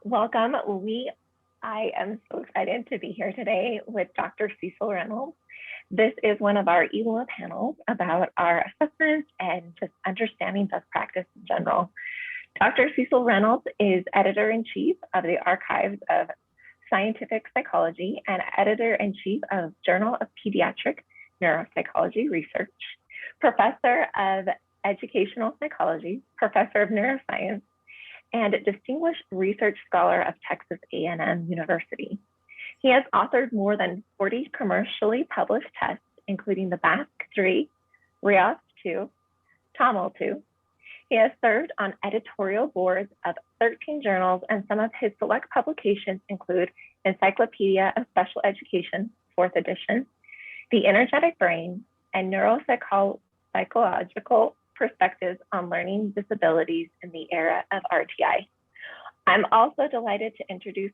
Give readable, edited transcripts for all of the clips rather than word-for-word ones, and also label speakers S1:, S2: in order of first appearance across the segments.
S1: Welcome. I am so excited to be here today with Dr. Cecil Reynolds. This is one of our eLuma panels about our assessments and just understanding best practice in general. Dr. Cecil Reynolds is editor-in-chief of the Archives of Scientific Psychology and editor-in-chief of Journal of Pediatric Neuropsychology Research, professor of educational psychology, professor of neuroscience, and distinguished research scholar of Texas A&M University. He has authored more than 40 commercially published tests, including the BASC-3, RIOS-2, TOML-2. He has served on editorial boards of 13 journals, and some of his select publications include Encyclopedia of Special Education, 4th edition, The Energetic Brain, and Neuropsychological Perspectives on Learning Disabilities in the Era of RTI. I'm also delighted to introduce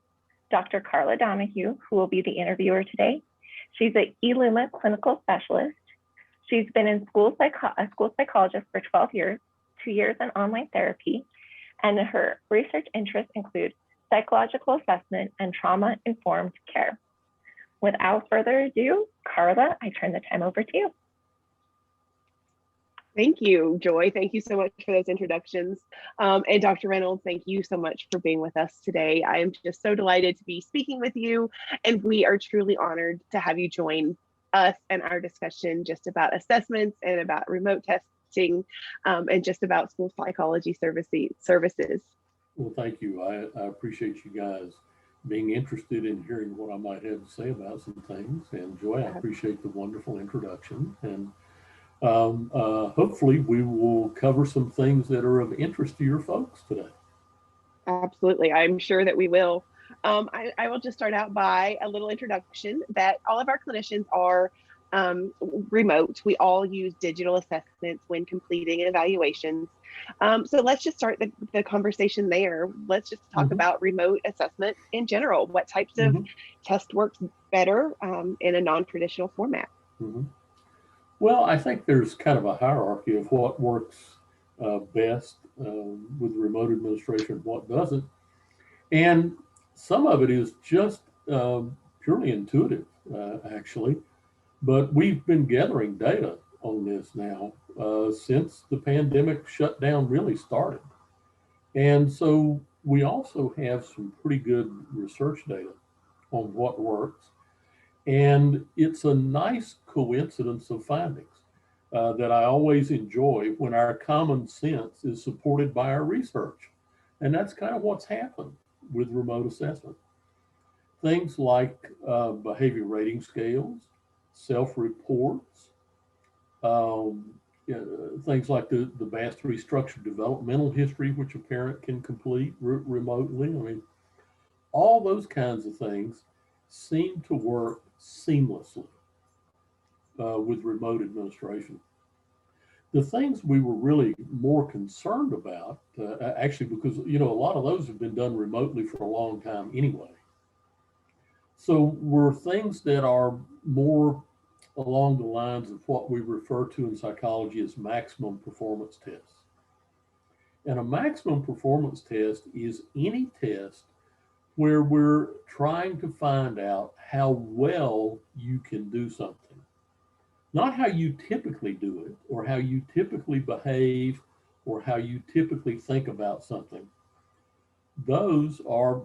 S1: Dr. Carla Donahue, who will be the interviewer today. She's an eLuma clinical specialist. She's been a school psychologist for 12 years, 2 years in online therapy, and her research interests include psychological assessment and trauma-informed care. Without further ado, Carla, I turn the time over to you.
S2: Thank you, Joy. Thank you so much for those introductions. And Dr. Reynolds, thank you so much for being with us today. I am just so delighted to be speaking with you, and we are truly honored to have you join us in our discussion just about assessments and about remote testing and just about school psychology services.
S3: Well, thank you. I appreciate you guys being interested in hearing what I might have to say about some things. And Joy, I appreciate the wonderful introduction. And hopefully we will cover some things that are of interest to your folks today.
S2: Absolutely. I'm sure that we will. I will just start out by a little introduction that all of our clinicians are remote. We all use digital assessments when completing evaluations. So let's just start the conversation there. Let's just talk about remote assessment in general. What types of test works better in a non-traditional format?
S3: Well, I think there's kind of a hierarchy of what works best with remote administration, what doesn't. And some of it is just purely intuitive, actually. But we've been gathering data on this now since the pandemic shutdown really started. And so we also have some pretty good research data on what works. And it's a nice coincidence of findings that I always enjoy when our common sense is supported by our research. And that's kind of what's happened with remote assessment. Things like behavior rating scales, self-reports, things like the BASC-3 structured developmental history, which a parent can complete remotely. I mean, all those kinds of things seem to work seamlessly with remote administration. The things we were really more concerned about, actually, because a lot of those have been done remotely for a long time anyway. So were things that are more along the lines of what we refer to in psychology as maximum performance tests. And a maximum performance test is any test where we're trying to find out how well you can do something. Not how you typically do it, or how you typically behave, or how you typically think about something. Those are,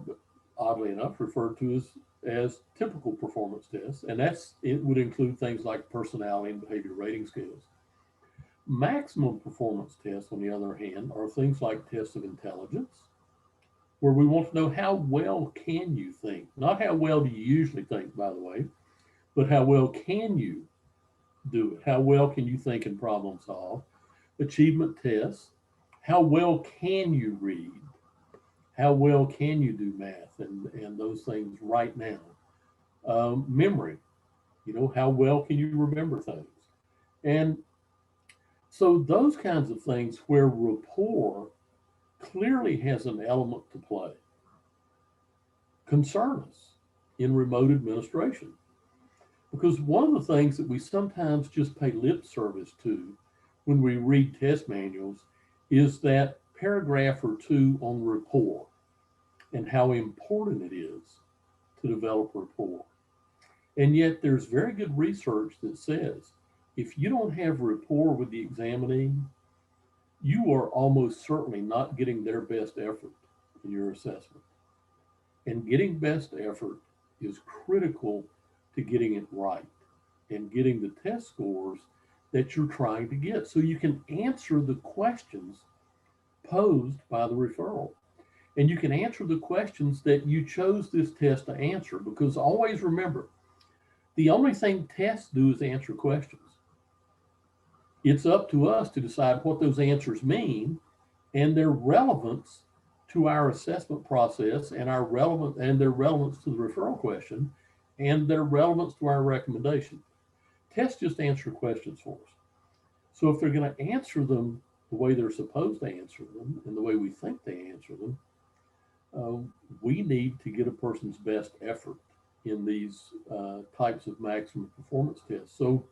S3: oddly enough, referred to as typical performance tests, and it would include things like personality and behavior rating scales. Maximum performance tests, on the other hand, are things like tests of intelligence, where we want to know how well can you think, not how well do you usually think, by the way, but how well can you do it? How well can you think and problem solve? Achievement tests, how well can you read? How well can you do math and those things right now? Memory, how well can you remember things? And so those kinds of things where rapport clearly has an element to play concern us in remote administration. Because one of the things that we sometimes just pay lip service to when we read test manuals is that paragraph or two on rapport. and how important it is to develop rapport. And yet there's very good research that says if you don't have rapport with the examinee, you are almost certainly not getting their best effort in your assessment. And getting best effort is critical to getting it right and getting the test scores that you're trying to get so you can answer the questions posed by the referral. And you can answer the questions that you chose this test to answer, because always remember, the only thing tests do is answer questions. It's up to us to decide what those answers mean and their relevance to our assessment process and their relevance to the referral question and their relevance to our recommendation. Tests just answer questions for us. So if they're going to answer them the way they're supposed to answer them and the way we think they answer them, we need to get a person's best effort in these types of maximum performance tests. So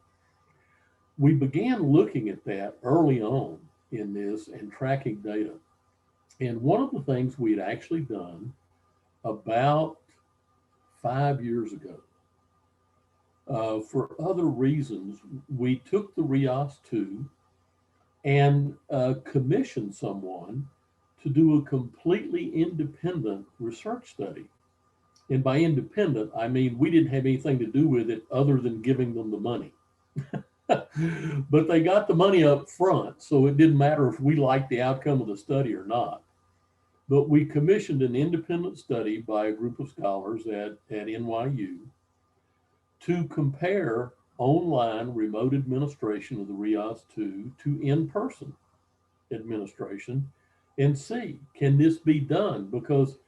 S3: we began looking at that early on in this and tracking data. And one of the things we had actually done about 5 years ago, for other reasons, we took the RIAS-2 and commissioned someone to do a completely independent research study. And by independent, I mean we didn't have anything to do with it other than giving them the money. But they got the money up front, so it didn't matter if we liked the outcome of the study or not. But we commissioned an independent study by a group of scholars at NYU to compare online remote administration of the RIAS-2 to in-person administration and see, can this be done? Because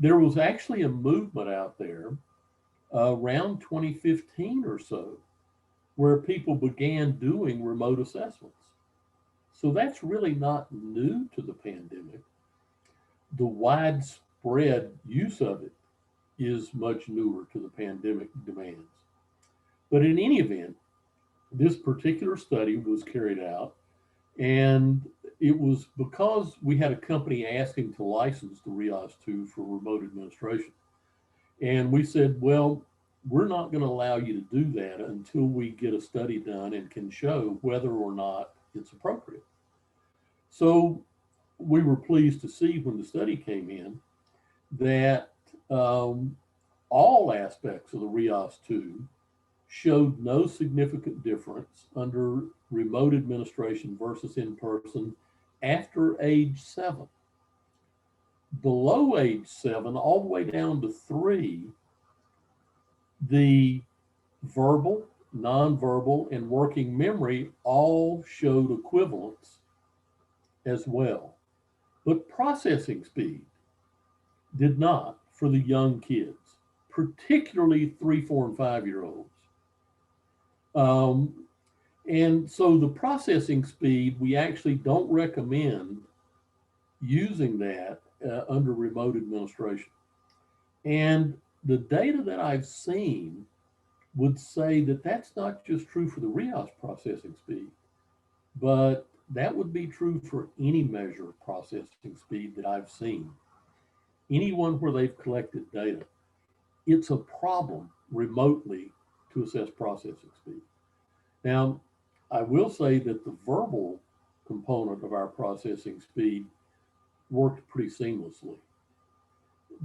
S3: there was actually a movement out there around 2015 or so where people began doing remote assessments. So that's really not new to the pandemic. The widespread use of it is much newer to the pandemic demands. But in any event, this particular study was carried out, and it was because we had a company asking to license the RIAS-2 for remote administration. And we said, well, we're not going to allow you to do that until we get a study done and can show whether or not it's appropriate. So we were pleased to see when the study came in that all aspects of the RIAS-2 showed no significant difference under remote administration versus in-person after age 7. Below age 7, all the way down to 3, the verbal, nonverbal, and working memory all showed equivalence as well. But processing speed did not for the young kids, particularly 3, 4, and 5-year-olds. And so the processing speed, we actually don't recommend using that under remote administration. And the data that I've seen would say that that's not just true for the RIAS processing speed, but that would be true for any measure of processing speed that I've seen. Anyone where they've collected data, it's a problem remotely to assess processing speed. Now, I will say that the verbal component of our processing speed worked pretty seamlessly,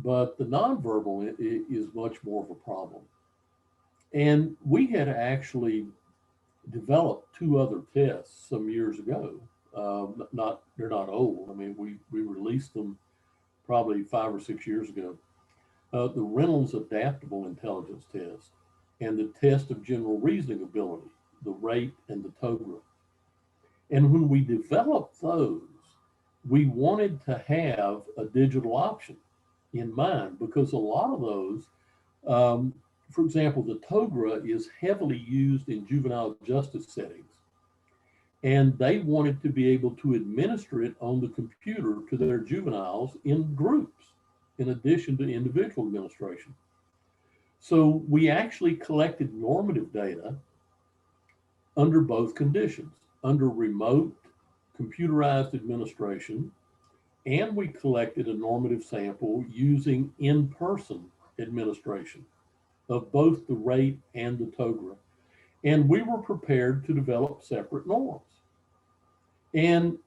S3: but the nonverbal is much more of a problem. And we had actually developed 2 other tests some years ago. They're not old. I mean, we released them probably 5 or 6 years ago. The Reynolds Adaptable Intelligence Test and the Test of General Reasoning Ability, the RATE and the TOGRA. And when we developed those, we wanted to have a digital option in mind, because a lot of those, for example, the TOGRA is heavily used in juvenile justice settings. And they wanted to be able to administer it on the computer to their juveniles in groups, in addition to individual administration. So we actually collected normative data under both conditions, under remote computerized administration and we collected a normative sample using in-person administration of both the rate and the TOGRA. And we were prepared to develop separate norms. And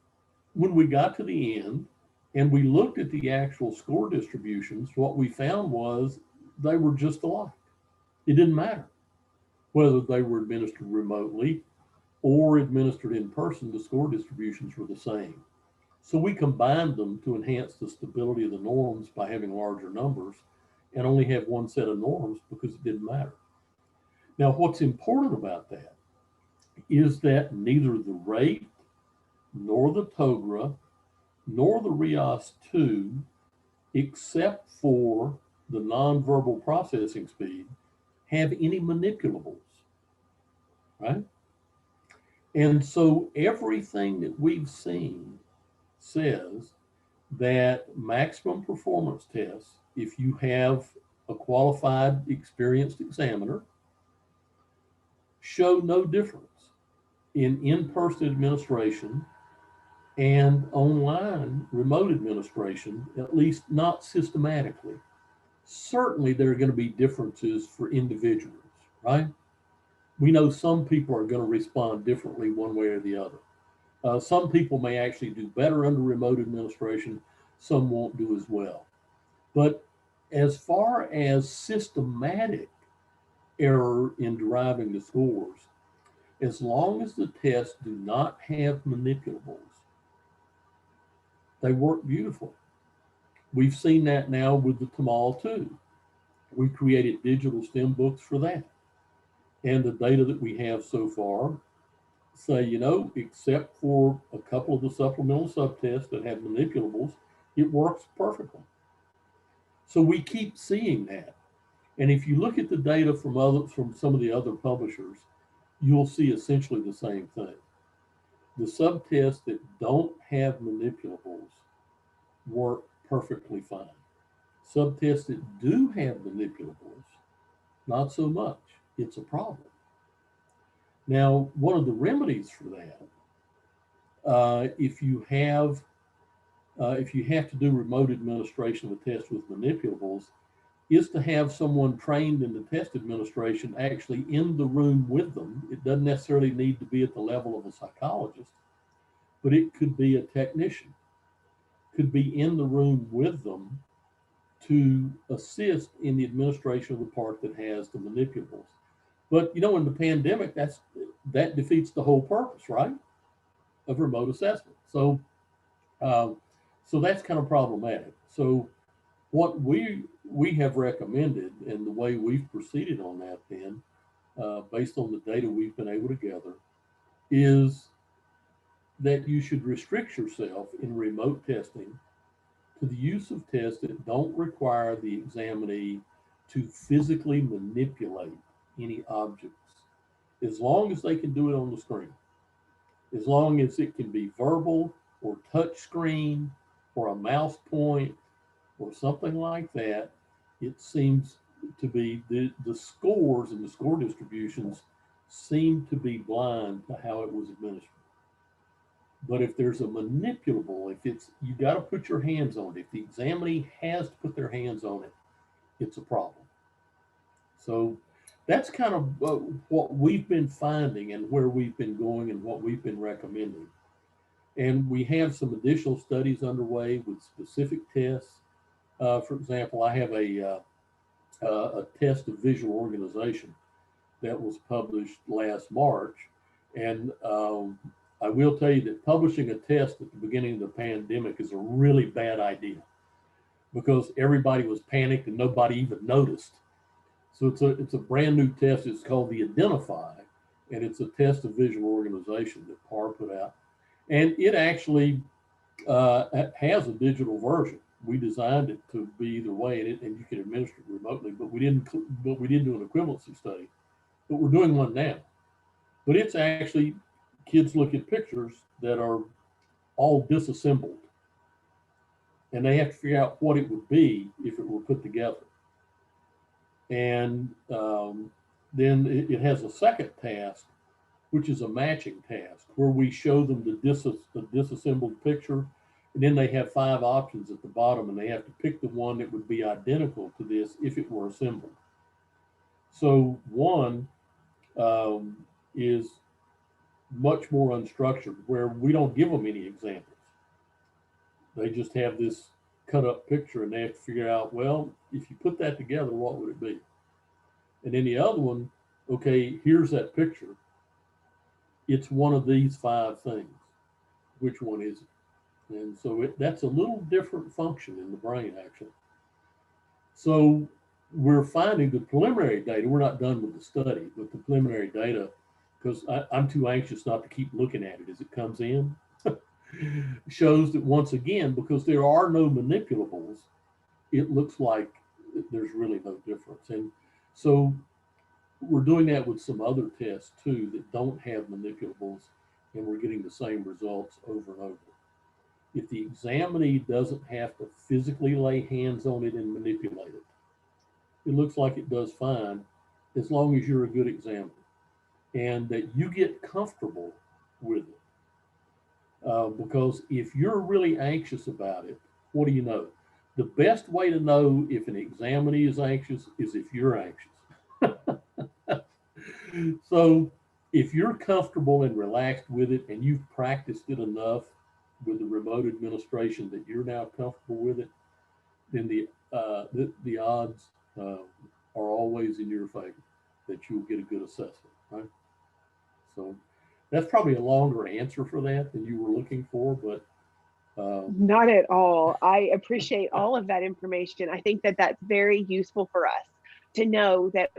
S3: when we got to the end and we looked at the actual score distributions, what we found was they were just alike. It didn't matter whether they were administered remotely or administered in person, the score distributions were the same. So we combined them to enhance the stability of the norms by having larger numbers and only have one set of norms because it didn't matter. Now, what's important about that is that neither the rate nor the TOGRA nor the RIAS-2, except for the nonverbal processing speed, have any manipulables, right? And so everything that we've seen says that maximum performance tests, if you have a qualified, experienced examiner, show no difference in in-person administration and online remote administration, at least not systematically. Certainly there are going to be differences for individuals, right? We know some people are going to respond differently one way or the other. Some people may actually do better under remote administration, some won't do as well. But as far as systematic error in deriving the scores, as long as the tests do not have manipulables, they work beautifully. We've seen that now with the Tamal 2. We created digital STEM books for that. And the data that we have so far say, you know, except for a couple of the supplemental subtests that have manipulables, it works perfectly. So we keep seeing that. And if you look at the data from some of the other publishers, you'll see essentially the same thing. The subtests that don't have manipulables work perfectly fine. Subtests that do have manipulables, not so much. It's a problem. Now, one of the remedies for that, if you have to do remote administration of a test with manipulables, is to have someone trained in the test administration actually in the room with them. It doesn't necessarily need to be at the level of a psychologist, but it could be a technician, could be in the room with them to assist in the administration of the part that has the manipulables. But you know, in the pandemic, that defeats the whole purpose, right, of remote assessment. So that's kind of problematic. So what we have recommended and the way we've proceeded on that then, based on the data we've been able to gather, is that you should restrict yourself in remote testing to the use of tests that don't require the examinee to physically manipulate any objects, as long as they can do it on the screen. As long as it can be verbal or touch screen or a mouse point or something like that, it seems to be the scores and the score distributions seem to be blind to how it was administered. But if there's a manipulable, if it's, you got to put your hands on it. If the examinee has to put their hands on it, it's a problem. So that's kind of what we've been finding and where we've been going and what we've been recommending. And we have some additional studies underway with specific tests. For example, I have a test of visual organization that was published last March. And I will tell you that publishing a test at the beginning of the pandemic is a really bad idea because everybody was panicked and nobody even noticed. So it's a brand new test. It's called the Identify, and it's a test of visual organization that PAR put out. And it actually has a digital version. We designed it to be either way, and you can administer it remotely. But we didn't do an equivalency study. But we're doing one now. But it's actually kids look at pictures that are all disassembled, and they have to figure out what it would be if it were put together. And then it has a second task, which is a matching task, where we show them the disassembled picture, And then they have 5 options at the bottom, and they have to pick the one that would be identical to this if it were assembled. So one is much more unstructured, where we don't give them any examples. They just have this cut up picture, and they have to figure out, well, if you put that together, what would it be? And then the other one, okay, here's that picture. It's one of these 5 things. Which one is it? And so that's a little different function in the brain, actually. So we're finding the preliminary data. We're not done with the study, but the preliminary data, because I'm too anxious not to keep looking at it as it comes in, shows that once again, because there are no manipulables, it looks like there's really no difference. And so we're doing that with some other tests too that don't have manipulables, and we're getting the same results over and over. If the examinee doesn't have to physically lay hands on it and manipulate it, it looks like it does fine, as long as you're a good examiner and that you get comfortable with it. Because if you're really anxious about it, what do you know? The best way to know if an examinee is anxious is if you're anxious. So if you're comfortable and relaxed with it, and you've practiced it enough with the remote administration that you're now comfortable with it, then the odds are always in your favor that you'll get a good assessment, right? So that's probably a longer answer for that than you were looking for, but
S2: not at all. I appreciate all of that information. I think that that's very useful for us to know that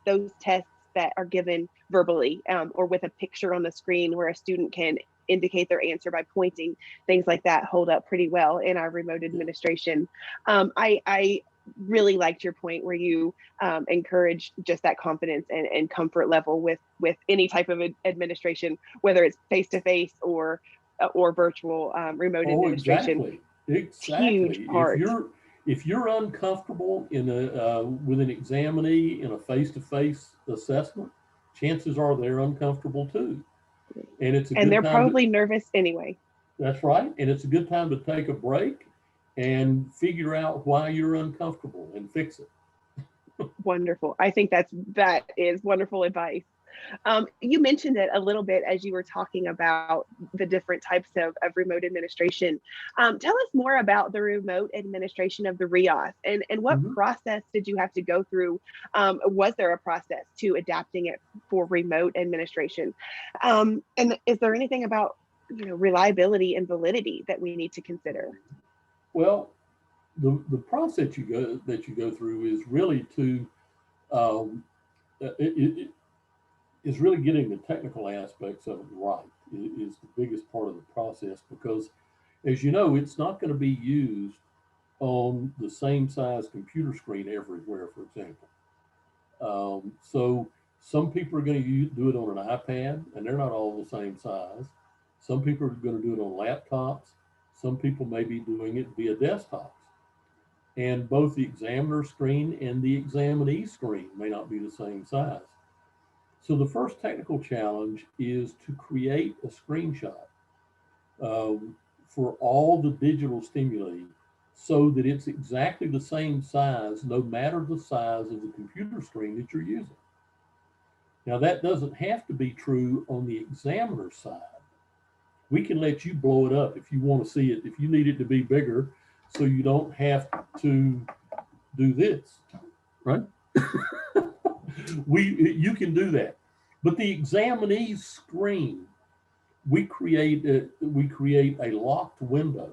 S2: those tests that are given verbally or with a picture on the screen where a student can indicate their answer by pointing, things like that hold up pretty well in our remote administration. I really liked your point where you encourage just that confidence and comfort level with any type of administration, whether it's face-to-face or virtual remote administration.
S3: Exactly.
S2: Huge part.
S3: If you're uncomfortable in a with an examinee in a face-to-face assessment, chances are they're uncomfortable too. And it's a good
S2: they're
S3: time
S2: probably nervous anyway.
S3: That's right. And it's a good time to take a break and figure out why you're uncomfortable and fix it.
S2: Wonderful. I think that is wonderful advice. You mentioned it a little bit as you were talking about the different types of remote administration. Tell us more about the remote administration of the RIAS and what process did you have to go through? Was there a process to adapting it for remote administration? And is there anything about reliability and validity that we need to consider?
S3: Well, the process that you go through is really to is really getting the technical aspects of it right. It is the biggest part of the process because, as you know, it's not going to be used on the same size computer screen everywhere, for example. So some people are going to do it on an iPad, and they're not all the same size. Some people are going to do it on laptops. Some people may be doing it via desktops. And both the examiner screen and the examinee screen may not be the same size. So the first technical challenge is to create a screenshot for all the digital stimuli so that it's exactly the same size, no matter the size of the computer screen that you're using. Now that doesn't have to be true on the examiner's side. We can let you blow it up if you want to see it, if you need it to be bigger so you don't have to do this, right? You can do that. But the examinee's screen, we create a locked window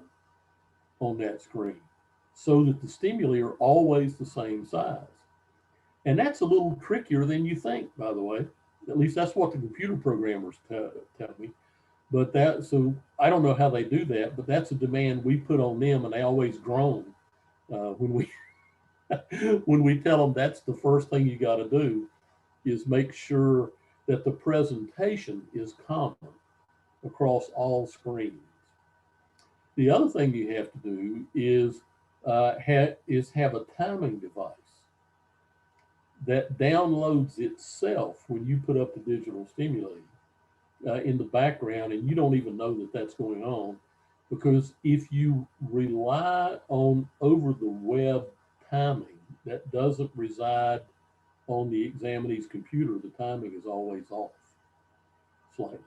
S3: on that screen so that the stimuli are always the same size. And that's a little trickier than you think, by the way. At least that's what the computer programmers tell me. But so I don't know how they do that, but that's a demand we put on them, and they always groan when we when we tell them that's the first thing you got to do is make sure that the presentation is common across all screens. The other thing you have to do is have a timing device that downloads itself when you put up the digital stimuli in the background, and you don't even know that that's going on. Because if you rely on over the web timing that doesn't reside on the examinee's computer, the timing is always off slightly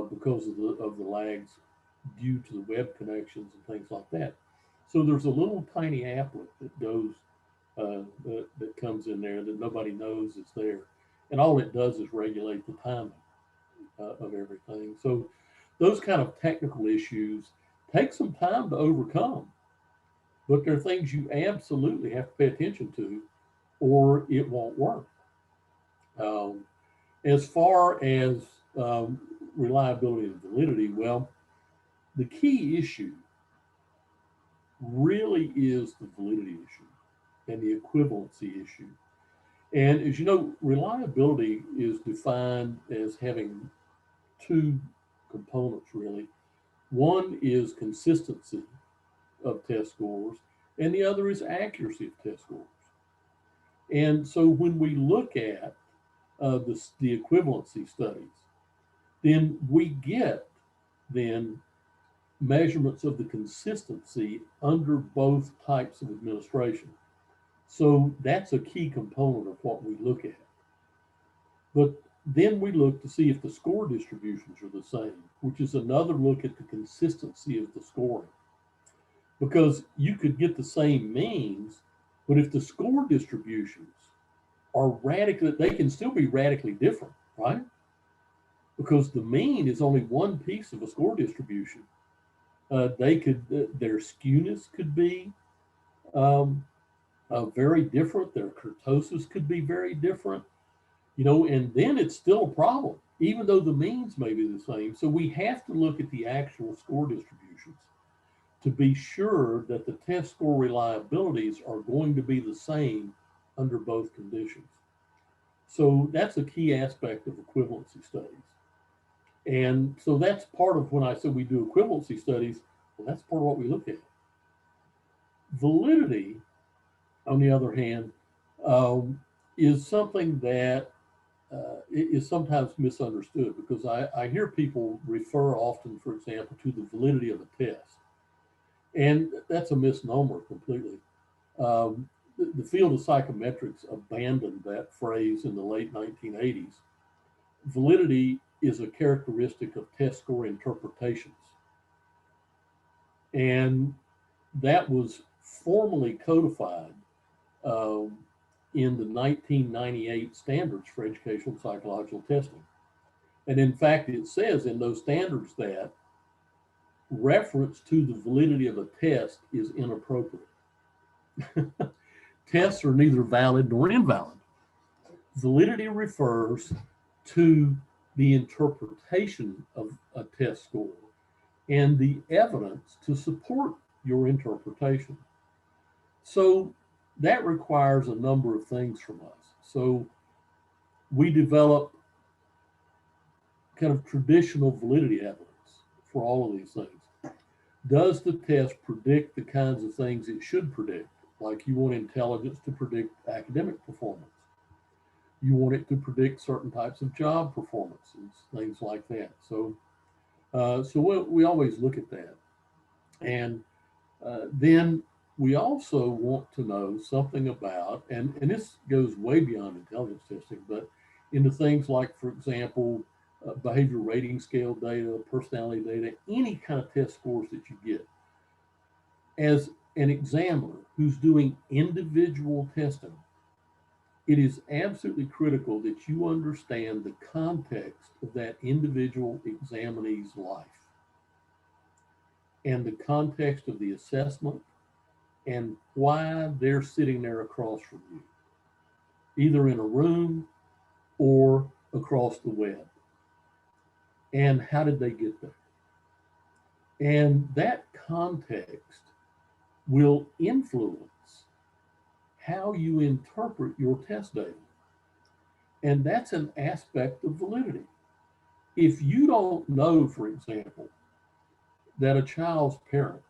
S3: because of the lags due to the web connections and things like that. So there's a little tiny applet that goes that comes in there that nobody knows is there, and all it does is regulate the timing of everything. So those kind of technical issues take some time to overcome, but they're things you absolutely have to pay attention to, or it won't work. Um, as far as reliability and validity, well, the key issue really is the validity issue and the equivalency issue. And as you know, reliability is defined as having two components really. One is consistency of test scores, and the other is accuracy of test scores. And so when we look at the equivalency studies, then we get then measurements of the consistency under both types of administration. So that's a key component of what we look at. But then we look to see if the score distributions are the same, which is another look at the consistency of the scoring. Because you could get the same means, but if the score distributions are radically, they can still be radically different, right? Because the mean is only one piece of a score distribution. Their skewness could be very different. Their kurtosis could be very different, and then it's still a problem, even though the means may be the same. So we have to look at the actual score distributions to be sure that the test score reliabilities are going to be the same under both conditions. So that's a key aspect of equivalency studies. And so that's part of when I said we do equivalency studies, well, that's part of what we look at. Validity, on the other hand, is something that is sometimes misunderstood because I hear people refer often, for example, to the validity of a test. And that's a misnomer completely. The field of psychometrics abandoned that phrase in the late 1980s. Validity is a characteristic of test score interpretations. And that was formally codified in the 1998 standards for educational psychological testing. And in fact, it says in those standards that reference to the validity of a test is inappropriate. Tests are neither valid nor invalid. Validity refers to the interpretation of a test score and the evidence to support your interpretation. So that requires a number of things from us. So we develop kind of traditional validity evidence for all of these things. Does the test predict the kinds of things it should predict? Like you want intelligence to predict academic performance. You want it to predict certain types of job performances, things like that. So we always look at that. And then we also want to know something about, and this goes way beyond intelligence testing, but into things like, for example, behavior rating scale data, personality data, any kind of test scores that you get. As an examiner who's doing individual testing, it is absolutely critical that you understand the context of that individual examinee's life and the context of the assessment and why they're sitting there across from you, either in a room or across the web. And how did they get there? And that context will influence how you interpret your test data. And that's an aspect of validity. If you don't know, for example, that a child's parents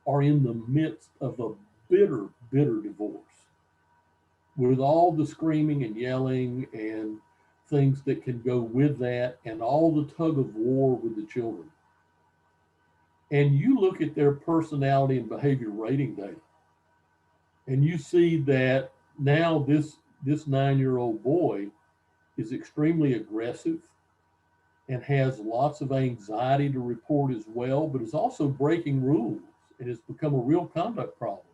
S3: are in the midst of a bitter, bitter divorce with all the screaming and yelling and things that can go with that and all the tug of war with the children, and you look at their personality and behavior rating data, and you see that now this 9-year-old boy is extremely aggressive and has lots of anxiety to report as well, but is also breaking rules and has become a real conduct problem.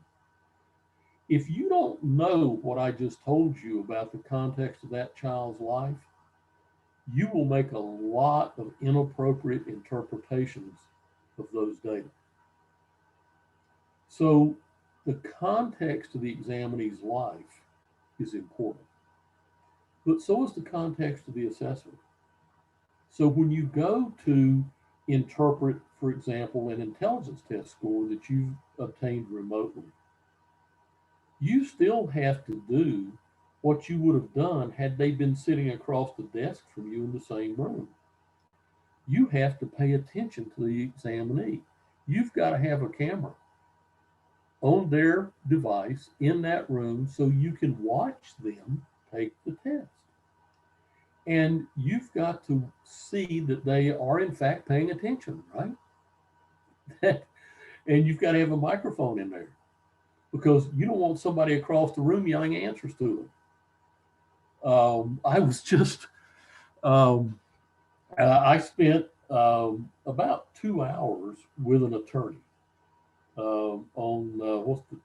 S3: If you don't know what I just told you about the context of that child's life, you will make a lot of inappropriate interpretations of those data. So the context of the examinee's life is important, but so is the context of the assessment. So when you go to interpret, for example, an intelligence test score that you've obtained remotely, you still have to do what you would have done had they been sitting across the desk from you in the same room. You have to pay attention to the examinee. You've got to have a camera on their device in that room so you can watch them take the test. And you've got to see that they are in fact paying attention, right? And you've got to have a microphone in there because you don't want somebody across the room yelling answers to them. I spent about 2 hours with an attorney on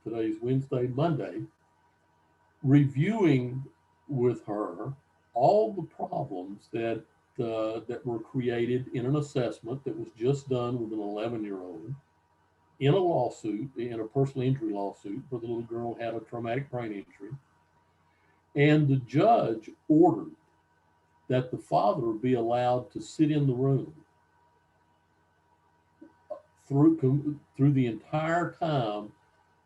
S3: today's Wednesday, Monday, reviewing with her all the problems that were created in an assessment that was just done with an 11-year-old in a lawsuit, in a personal injury lawsuit, where the little girl had a traumatic brain injury. And the judge ordered that the father be allowed to sit in the room through the entire time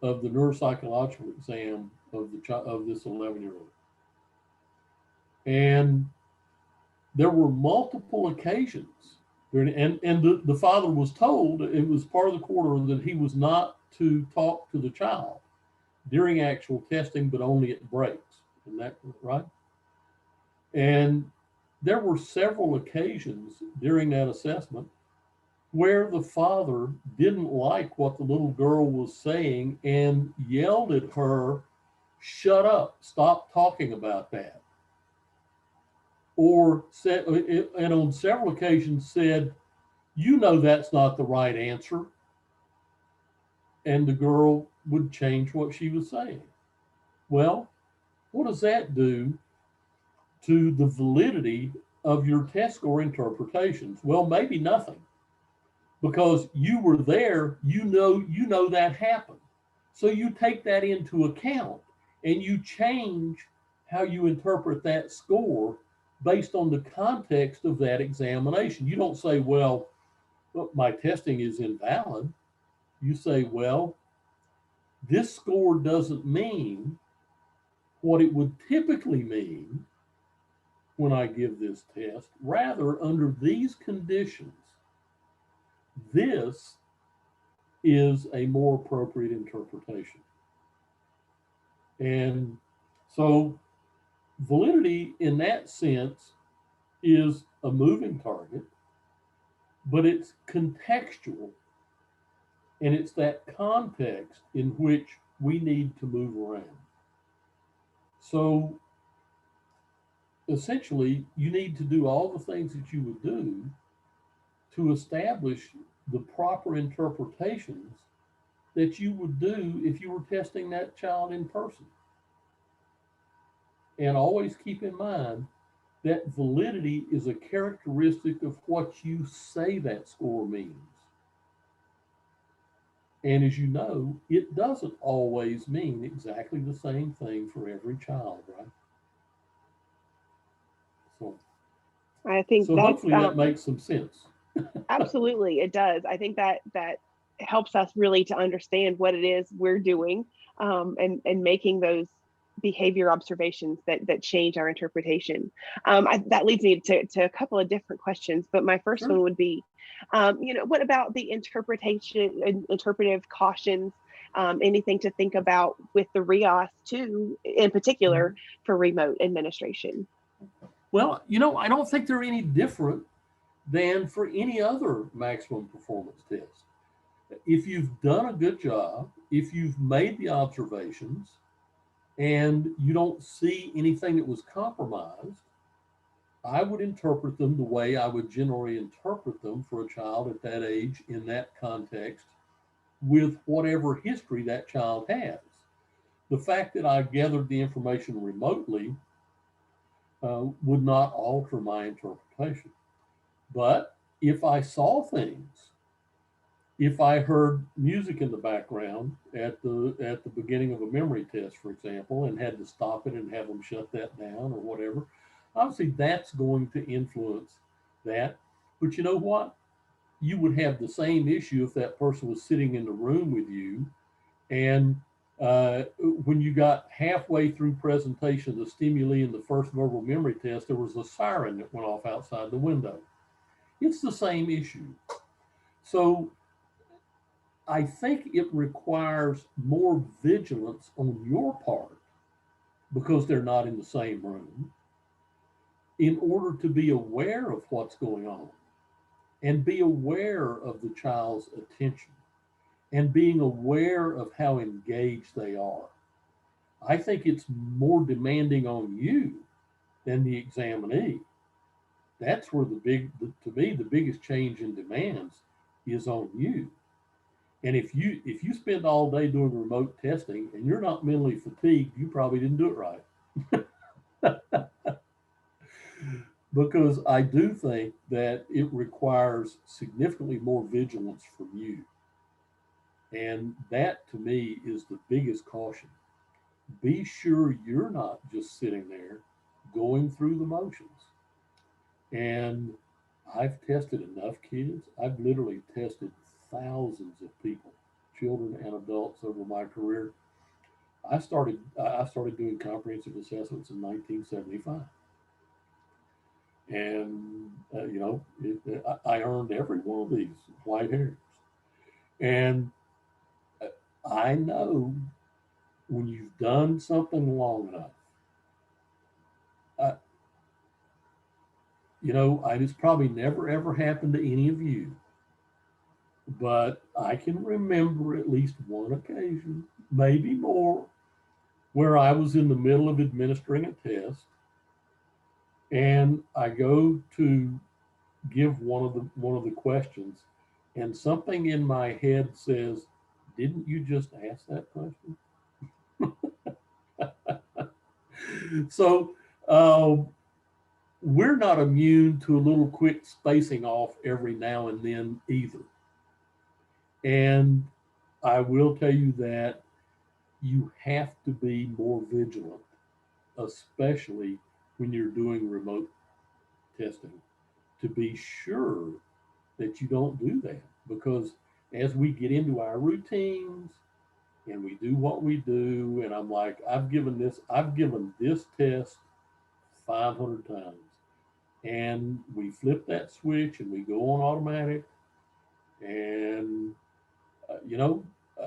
S3: of the neuropsychological exam of this 11-year-old. And there were multiple occasions, and the father was told, it was part of the court order, that he was not to talk to the child during actual testing, but only at breaks. Isn't that right? And there were several occasions during that assessment where the father didn't like what the little girl was saying and yelled at her, "Shut up, stop talking about that." Or said, and on several occasions said, "You know that's not the right answer." And the girl would change what she was saying. Well, what does that do to the validity of your test score interpretations? Well, maybe nothing, because you were there, you know that happened. So you take that into account and you change how you interpret that score based on the context of that examination. You don't say, well, look, my testing is invalid. You say, well, this score doesn't mean what it would typically mean when I give this test. Rather, under these conditions, this is a more appropriate interpretation. And so validity in that sense is a moving target, but it's contextual. And it's that context in which we need to move around. So essentially, you need to do all the things that you would do to establish the proper interpretations that you would do if you were testing that child in person. And always keep in mind that validity is a characteristic of what you say that score means. And as you know, it doesn't always mean exactly the same thing for every child, right? So
S2: I think that's
S3: hopefully that makes some sense.
S2: Absolutely, it does. I think that helps us really to understand what it is we're doing, and making those behavior observations that change our interpretation. That leads me to a couple of different questions, but my first
S3: Sure.
S2: one would be, what about the interpretation and interpretive cautions? Anything to think about with the RIAS too, in particular for remote administration?
S3: Well, I don't think they're any different than for any other maximum performance test. If you've done a good job, if you've made the observations and you don't see anything that was compromised, I would interpret them the way I would generally interpret them for a child at that age in that context with whatever history that child has. The fact that I gathered the information remotely would not alter my interpretation. But if I saw things, if I heard music in the background at the beginning of a memory test, for example, and had to stop it and have them shut that down or whatever, obviously that's going to influence that. But you know what? You would have the same issue if that person was sitting in the room with you, and when you got halfway through presentation of the stimuli in the first verbal memory test, there was a siren that went off outside the window. It's the same issue. So I think it requires more vigilance on your part because they're not in the same room in order to be aware of what's going on and be aware of the child's attention and being aware of how engaged they are. I think it's more demanding on you than the examinee. That's where to me, the biggest change in demands is on you. And if you spend all day doing remote testing and you're not mentally fatigued, you probably didn't do it right. Because I do think that it requires significantly more vigilance from you. And that to me is the biggest caution. Be sure you're not just sitting there going through the motions. And I've tested enough kids. I've literally tested thousands of people, children and adults over my career. I started doing comprehensive assessments in 1975, and I earned every one of these white hairs. And I know when you've done something long enough, uh, it's probably never ever happened to any of you, but I can remember at least one occasion, maybe more, where I was in the middle of administering a test and I go to give one of the questions and something in my head says, didn't you just ask that question? So we're not immune to a little quick spacing off every now and then either. And I will tell you that you have to be more vigilant, especially when you're doing remote testing, to be sure that you don't do that. Because as we get into our routines and we do what we do, and I'm like, I've given this test 500 times. And we flip that switch and we go on automatic. And, uh, you know, uh,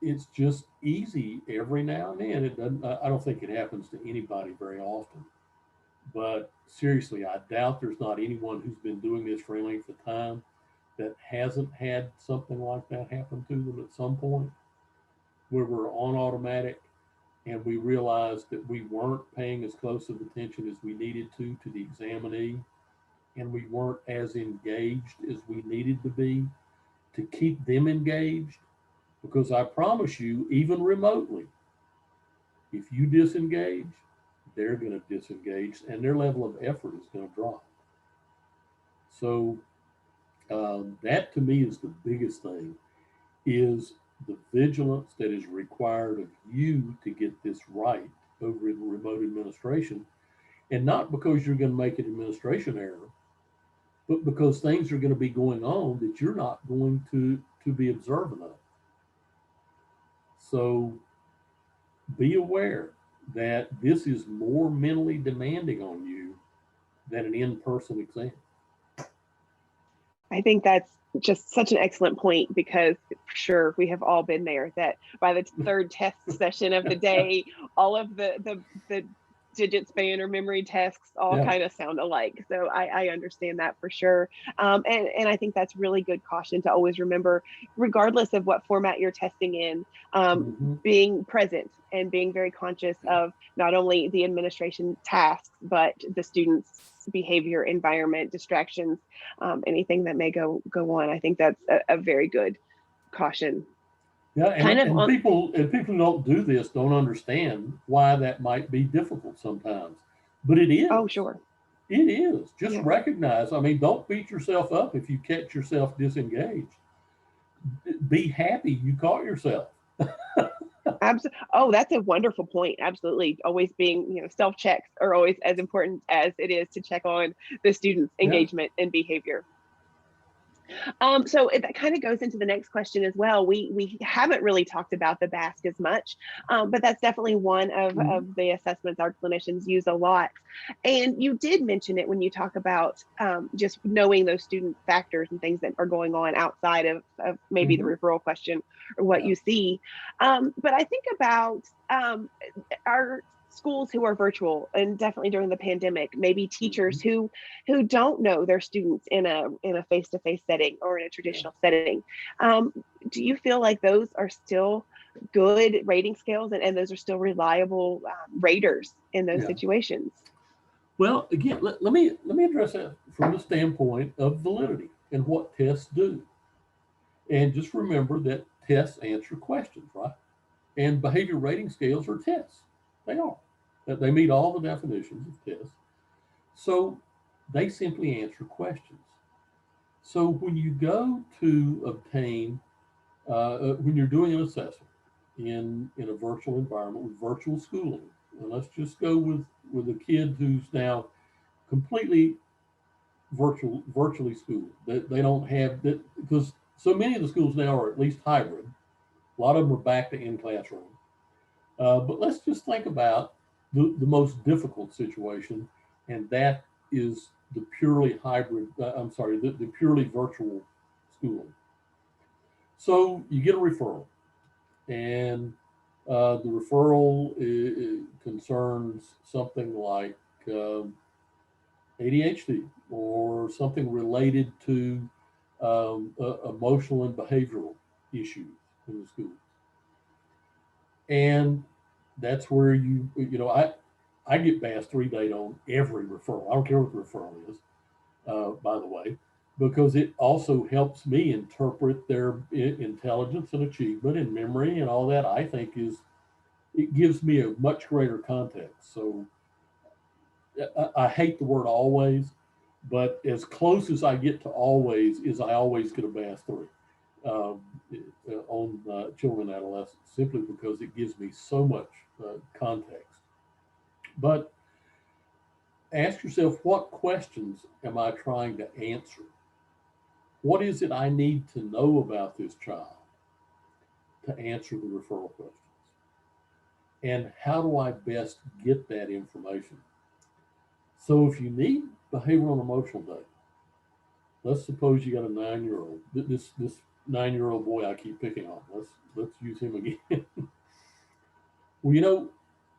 S3: it's just easy every now and then. It doesn't, I don't think it happens to anybody very often. But seriously, I doubt there's not anyone who's been doing this for any length of time that hasn't had something like that happen to them at some point, where we're on automatic and we realized that we weren't paying as close of attention as we needed to the examinee, and we weren't as engaged as we needed to be to keep them engaged. Because I promise you, even remotely, if you disengage, they're going to disengage and their level of effort is going to drop. So that to me is the biggest thing, is the vigilance that is required of you to get this right over in remote administration. And not because you're going to make an administration error, but because things are going to be going on that you're not going to be observant of. So be aware that this is more mentally demanding on you than an in-person exam.
S2: I think that's just such an excellent point, because for sure we have all been there, that by the third test session of the day, all of the digit span or memory tasks all
S3: Yeah.
S2: kind of sound alike. So I understand that for sure. And I think that's really good caution to always remember, regardless of what format you're testing in,
S3: Mhm.
S2: being present and being very conscious of not only the administration tasks, but the students' behavior, environment, distractions, anything that may go on. I think that's a very good caution.
S3: Yeah,
S2: Kind of
S3: and
S2: on,
S3: people who don't do this don't understand why that might be difficult sometimes. But it
S2: oh,
S3: is.
S2: sure.
S3: It is. Just
S2: Yeah.
S3: recognize, I mean, don't beat yourself up if you catch yourself disengaged. Be happy you caught yourself.
S2: Oh, that's a wonderful point. Absolutely. Always being, self checks are always as important as it is to check on the students'
S3: Yeah.
S2: engagement and behavior. So that kind of goes into the next question as well. We haven't really talked about the BASC as much, but that's definitely one
S3: Mhm.
S2: of the assessments our clinicians use a lot. And you did mention it when you talk about just knowing those student factors and things that are going on outside of maybe the
S3: Mhm.
S2: referral question or what
S3: Yeah.
S2: you see. But I think about our schools who are virtual, and definitely during the pandemic, maybe teachers
S3: Mhm.
S2: who don't know their students in a face-to-face setting or in a
S3: Yeah.
S2: traditional setting. um, do you feel like those are still good rating scales, and those are still reliable raters in those
S3: Yeah.
S2: situations?
S3: Well, again, let me address that from the standpoint of validity and what tests do. And just remember that tests answer questions, right? And behavior rating scales are tests. They are. They meet all the definitions of tests. So they simply answer questions. So when you go to obtain, when you're doing an assessment in a virtual environment with virtual schooling, and let's just go with a kid who's now completely virtually schooled. They don't have that because so many of the schools now are at least hybrid. A lot of them are back to in classroom. But let's just think about the most difficult situation, and that is the purely hybrid, I'm sorry, the purely virtual schooling. So you get a referral, and the referral concerns something like ADHD or something related to emotional and behavioral issues in the school. And that's where I get BAS 3 data on every referral. I don't care what the referral is, by the way, because it also helps me interpret their intelligence and achievement and memory and all that. I think it gives me a much greater context. So I hate the word always, but as close as I get to always is I always get a BAS 3 um, on children and adolescents, simply because it gives me so much context. But ask yourself, what questions am I trying to answer? What is it I need to know about this child to answer the referral questions? And how do I best get that information? So if you need behavioral and emotional data, let's suppose you got a 9-year old. This 9-year old boy I keep picking on. Let's use him again. Well,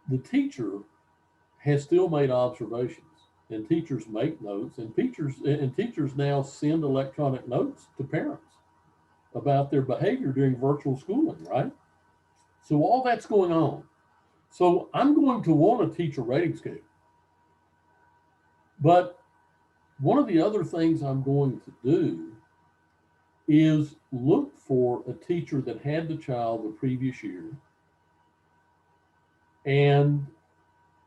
S3: the teacher has still made observations, and teachers make notes, and teachers now send electronic notes to parents about their behavior during virtual schooling, right? So all that's going on. So I'm going to want to teach a rating scale, but one of the other things I'm going to do is look for a teacher that had the child the previous year and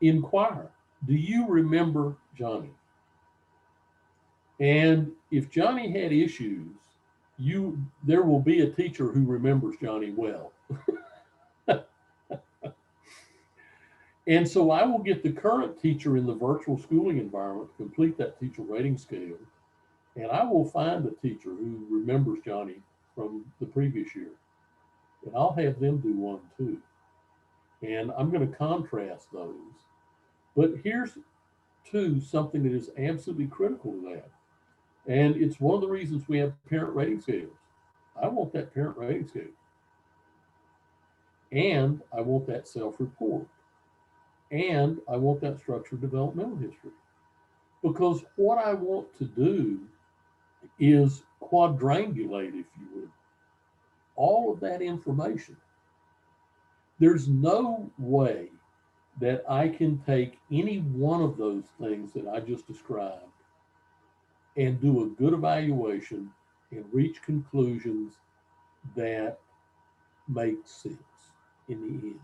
S3: inquire, do you remember Johnny? And if Johnny had issues, there will be a teacher who remembers Johnny well. And so I will get the current teacher in the virtual schooling environment to complete that teacher rating scale. And I will find a teacher who remembers Johnny from the previous year. And I'll have them do one too. And I'm going to contrast those. But here's something that is absolutely critical to that. And it's one of the reasons we have parent rating scales. I want that parent rating scale. And I want that self report. And I want that structured developmental history. Because what I want to do is quadrangulate, if you will, all of that information. There's no way that I can take any one of those things that I just described and do a good evaluation and reach conclusions that make sense in the end.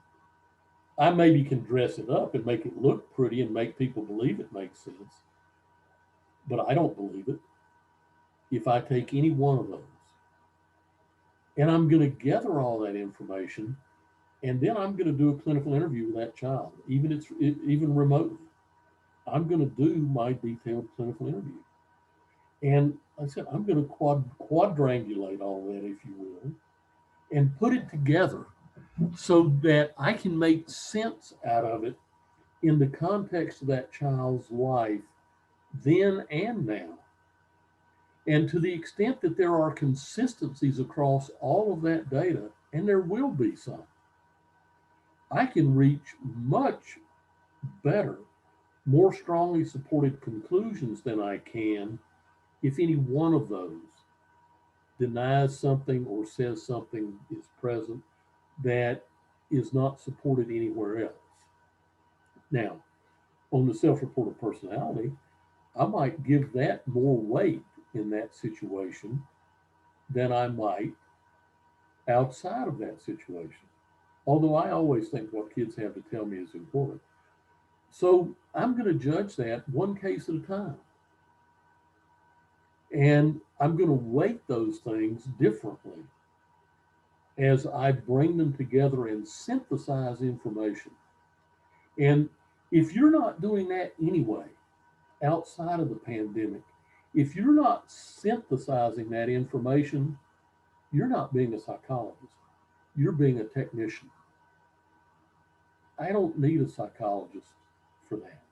S3: I maybe can dress it up and make it look pretty and make people believe it makes sense, but I don't believe it if I take any one of those. And I'm going to gather all that information, and then I'm going to do a clinical interview with that child, even remotely. I'm going to do my detailed clinical interview. And like I said, I'm going to quadrangulate all that, if you will, and put it together so that I can make sense out of it in the context of that child's life then and now. And to the extent that there are consistencies across all of that data, and there will be some, I can reach much better, more strongly supported conclusions than I can if any one of those denies something or says something is present that is not supported anywhere else. Now, on the self-reported personality, I might give that more weight in that situation than I might outside of that situation. Although I always think what kids have to tell me is important. So I'm going to judge that one case at a time. And I'm going to weight those things differently as I bring them together and synthesize information. And if you're not doing that anyway, outside of the pandemic, if you're not synthesizing that information, you're not being a psychologist. You're being a technician. I don't need a psychologist for that.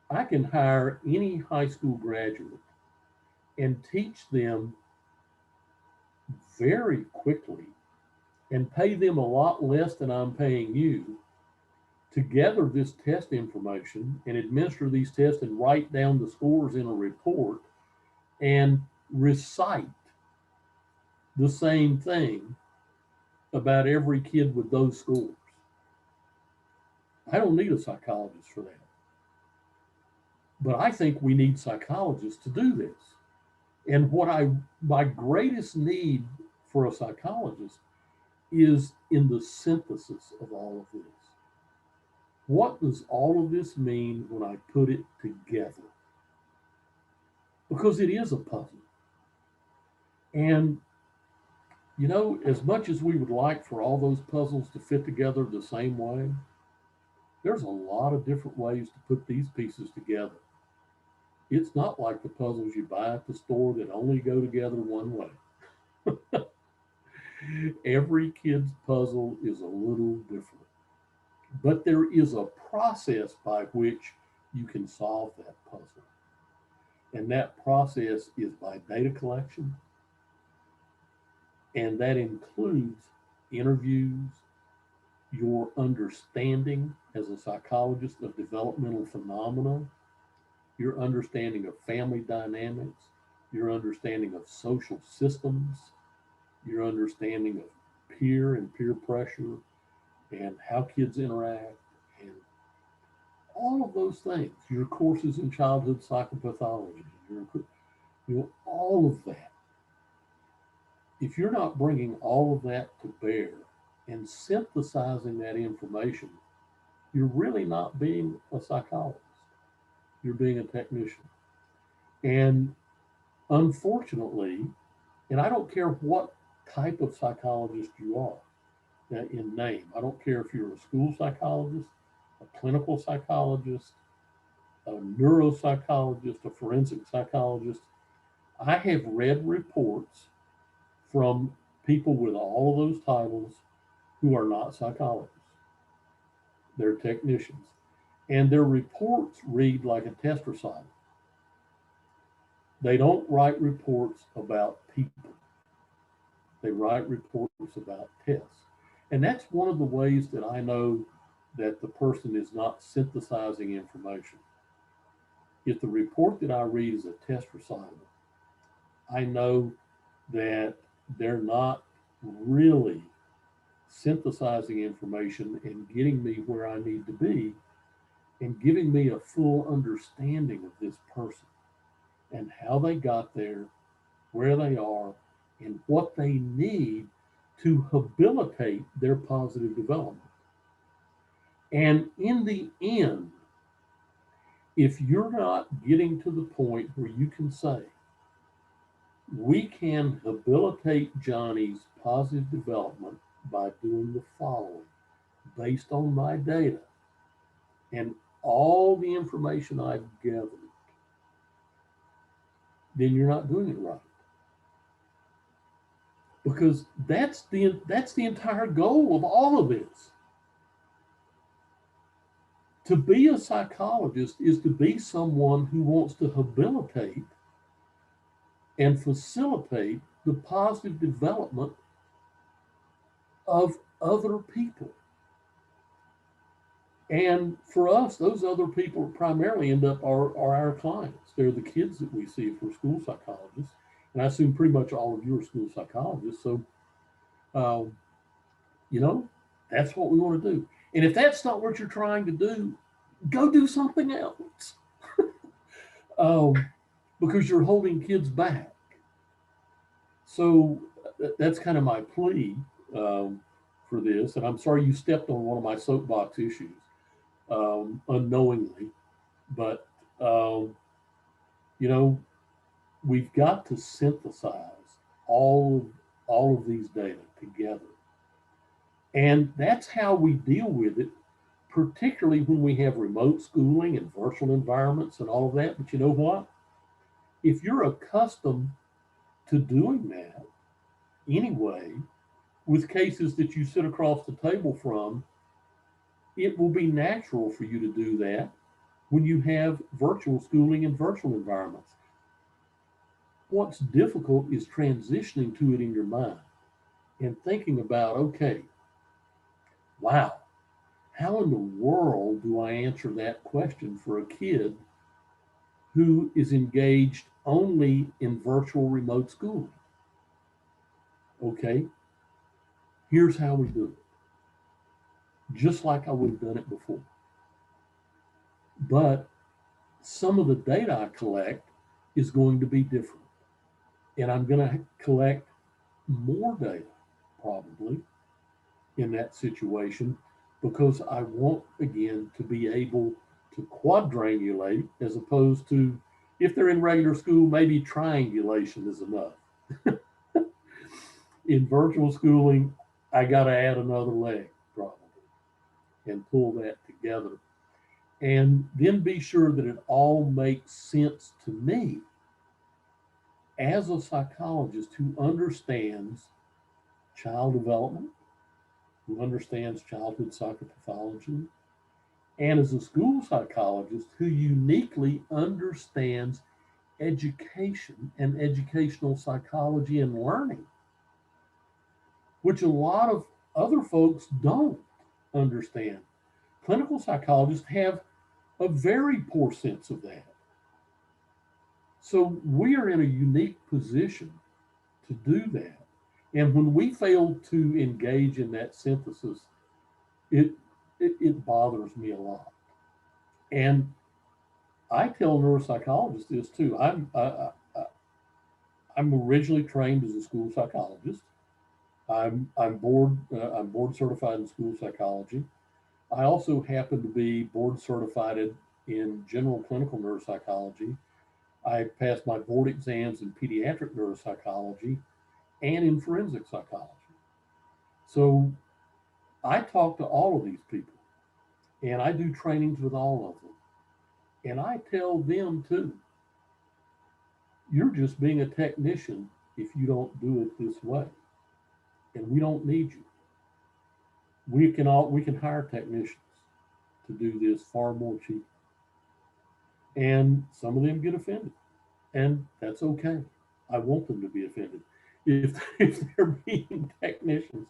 S3: I can hire any high school graduate and teach them very quickly and pay them a lot less than I'm paying you to gather this test information and administer these tests and write down the scores in a report and recite the same thing about every kid with those scores. I don't need a psychologist for that. But I think we need psychologists to do this. And my greatest need for a psychologist is in the synthesis of all of this. What does all of this mean when I put it together? Because it is a puzzle. And, as much as we would like for all those puzzles to fit together the same way, there's a lot of different ways to put these pieces together. It's not like the puzzles you buy at the store that only go together one way. Every kid's puzzle is a little different. But there is a process by which you can solve that puzzle. And that process is by data collection. And that includes interviews, your understanding as a psychologist of developmental phenomena, your understanding of family dynamics, your understanding of social systems, your understanding of peer and peer pressure, and how kids interact, and all of those things, your courses in childhood psychopathology, all of that. If you're not bringing all of that to bear and synthesizing that information, you're really not being a psychologist. You're being a technician. And unfortunately, and I don't care what type of psychologist you are in name, I don't care if you're a school psychologist, a clinical psychologist, a neuropsychologist, a forensic psychologist. I have read reports from people with all of those titles who are not psychologists. They're technicians. And their reports read like a test recital. They don't write reports about people. They write reports about tests. And that's one of the ways that I know that the person is not synthesizing information. If the report that I read is a test recital, I know that they're not really synthesizing information and getting me where I need to be and giving me a full understanding of this person and how they got there, where they are, and what they need to habilitate their positive development. And in the end, if you're not getting to the point where you can say, we can habilitate Johnny's positive development by doing the following based on my data and all the information I've gathered, then you're not doing it right. Because that's the entire goal of all of this. To be a psychologist is to be someone who wants to habilitate and facilitate the positive development of other people. And for us, those other people primarily end up are our clients. They're the kids that we see if we're school psychologists. And I assume pretty much all of you are school psychologists. So, you know, that's what we want to do. And if that's not what you're trying to do, go do something else. Because you're holding kids back. So that's kind of my plea for this. And I'm sorry you stepped on one of my soapbox issues unknowingly. But, you know, we've got to synthesize all of these data together. And that's how we deal with it, particularly when we have remote schooling and virtual environments and all of that. But you know what? If you're accustomed to doing that anyway, with cases that you sit across the table from, it will be natural for you to do that when you have virtual schooling and virtual environments. What's difficult is transitioning to it in your mind and thinking about, okay, wow, how in the world do I answer that question for a kid who is engaged only in virtual remote schooling? Okay, here's how we do it. Just like I would have done it before. But some of the data I collect is going to be different. And I'm going to collect more data probably in that situation because I want, again, to be able to quadrangulate as opposed to, if they're in regular school, maybe triangulation is enough. In virtual schooling, I got to add another leg probably and pull that together. And then be sure that it all makes sense to me as a psychologist who understands child development, who understands childhood psychopathology, and as a school psychologist who uniquely understands education and educational psychology and learning, which a lot of other folks don't understand. Clinical psychologists have a very poor sense of that. So we are in a unique position to do that. And when we fail to engage in that synthesis, it bothers me a lot. And I tell neuropsychologists this too. I'm originally trained as a school psychologist. I'm board certified in school psychology. I also happen to be board certified in general clinical neuropsychology. I passed my board exams in pediatric neuropsychology and in forensic psychology. So I talk to all of these people and I do trainings with all of them. And I tell them too, you're just being a technician if you don't do it this way. And we don't need you. We can hire technicians to do this far more cheap. And some of them get offended. And that's okay. I want them to be offended if they're being technicians.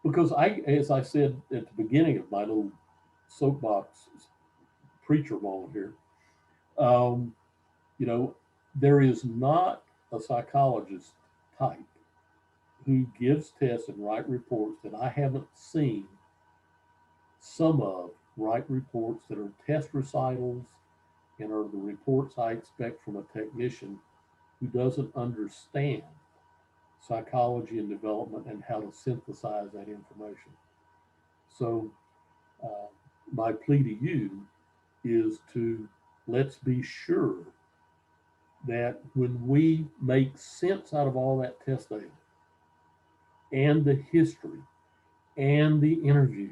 S3: Because as I said at the beginning of my little soapbox preacher moment here, um, you know, there is not a psychologist type who gives tests and write reports that I haven't seen some of write reports that are test recitals and are the reports I expect from a technician who doesn't understand psychology and development and how to synthesize that information. So, uh, my plea to you is to let's be sure that when we make sense out of all that test data and the history and the interview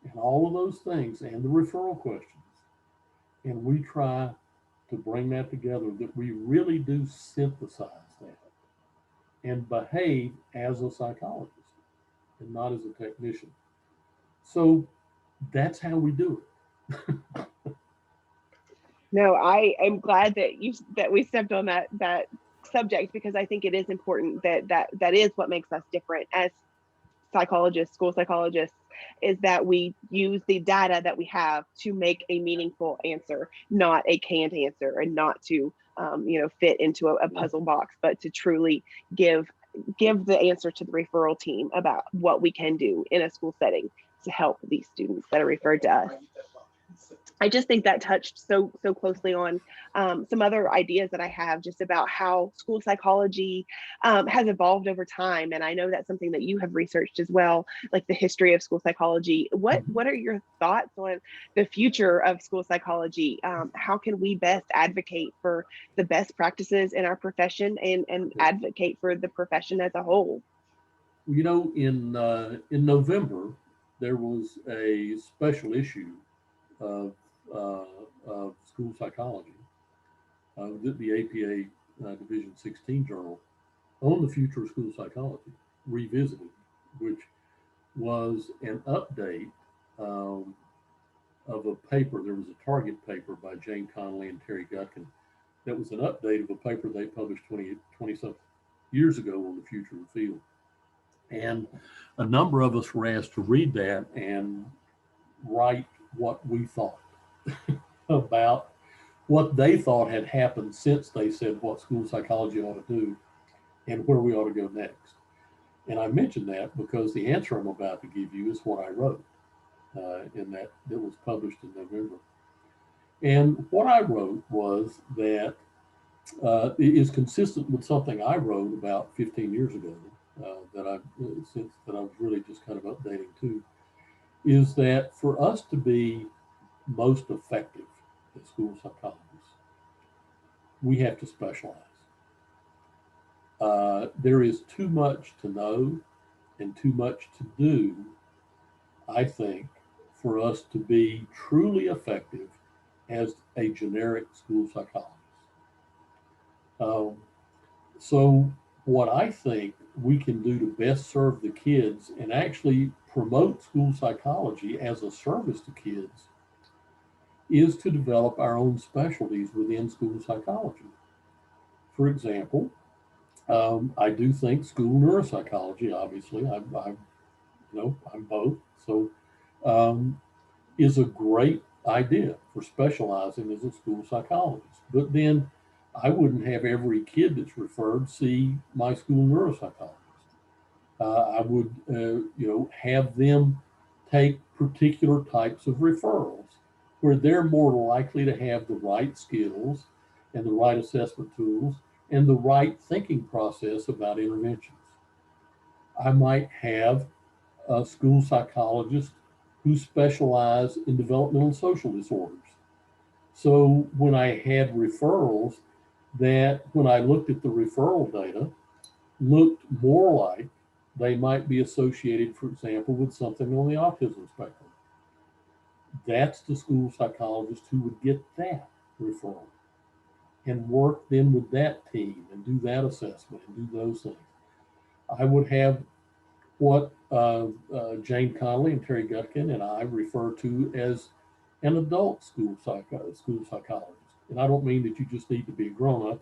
S3: and all of those things and the referral questions, and we try to bring that together, that we really do synthesize that and behave as a psychologist and not as a technician. So that's how we do it.
S2: No, I am glad that we stepped on that subject, because I think it is important that is what makes us different as psychologists, school psychologists, is that we use the data that we have to make a meaningful answer, not a canned answer, and not to fit into a puzzle box, but to truly give the answer to the referral team about what we can do in a school setting to help these students that are referred to us. I just think that touched so closely on some other ideas that I have just about how school psychology has evolved over time, and I know that's something that you have researched as well, like the history of school psychology. What are your thoughts on the future of school psychology? How can we best advocate for the best practices in our profession and advocate for the profession as a whole?
S3: You know, in November there was a special issue of, uh, of school psychology, the APA Division 16 journal on the future of school psychology, revisited, which was an update um, of a paper. There was a target paper by Jane Connolly and Terry Gutkin that was an update of a paper they published 20 something years ago on the future of the field. And a number of us were asked to read that and write what we thought about what they thought had happened since they said what school psychology ought to do and where we ought to go next. And I mention that because the answer I'm about to give you is what I wrote in that was published in November. And what I wrote was that it is consistent with something I wrote about 15 years ago that I since that I was really just kind of updating too. Is that for us to be most effective as school psychologists, we have to specialize. There is too much to know and too much to do, I think, for us to be truly effective as a generic school psychologist. Um, so, what I think we can do to best serve the kids and actually promote school psychology as a service to kids is to develop our own specialties within school psychology. For example, I do think school neuropsychology, obviously, I'm both, so um, is a great idea for specializing as a school psychologist. But then I wouldn't have every kid that's referred see my school neuropsychologist. I would, have them take particular types of referrals where they're more likely to have the right skills and the right assessment tools and the right thinking process about interventions. I might have a school psychologist who specialize in developmental and social disorders. So when I had referrals that when I looked at the referral data, looked more like they might be associated, for example, with something on the autism spectrum. That's the school psychologist who would get that referral and work then with that team and do that assessment and do those things. I would have what Jane Connolly and Terry Gutkin and I refer to as an adult school psychologist. And I don't mean that you just need to be a grown